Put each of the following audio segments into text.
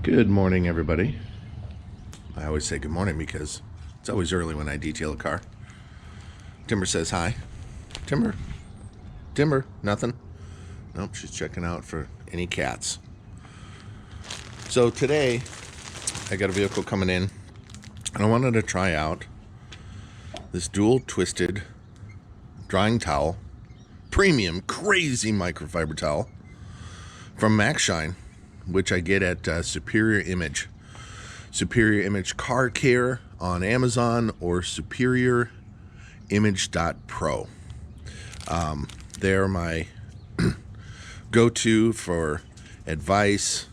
Good morning, everybody. I always say good morning because it's always early when I detail a car. Timber says hi. Timber. Timber. Nothing. Nope, she's checking out for any cats. So today, I got a vehicle coming in, and I wanted to try out this dual twisted drying towel, premium crazy microfiber towel from MaxShine, which I get at Superior Image. Superior Image Car Care on Amazon or superior-image.pro. They're my go-to for advice,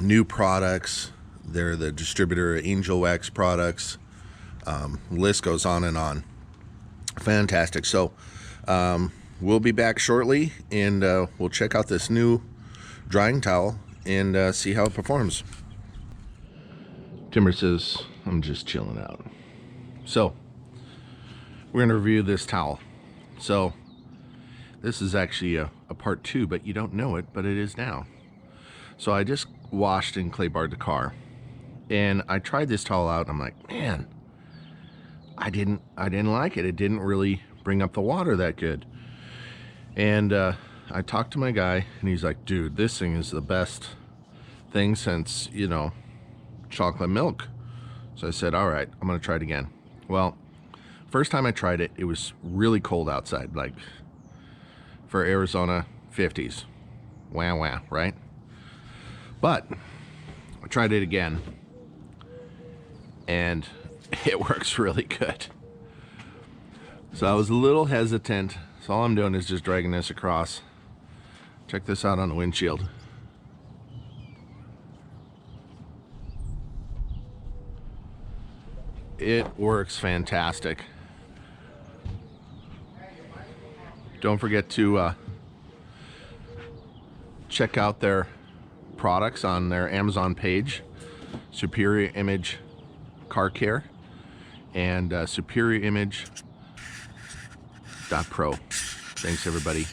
new products. They're the distributor of Angel Wax products. List goes on and on. Fantastic. So we'll be back shortly, and we'll check out this new drying towel and see how it performs. Timber says, I'm just chilling out. So we're going to review this towel. So this is actually a part 2, but you don't know it, but it is now. So I just washed and clay barred the car, and I tried this towel out, and I'm like, man, I didn't like it. It didn't really bring up the water that good. And I talked to my guy, and he's like, dude, this thing is the best thing since, chocolate milk. So I said, all right, I'm gonna try it again. Well, first time I tried it, it was really cold outside, like for Arizona 50s. Wow, wow, right? But I tried it again, and it works really good. So I was a little hesitant. So all I'm doing is just dragging this across. Check this out on the windshield. It works fantastic. Don't forget to check out their products on their Amazon page, Superior Image Car Care and superior-image.pro. Thanks, everybody.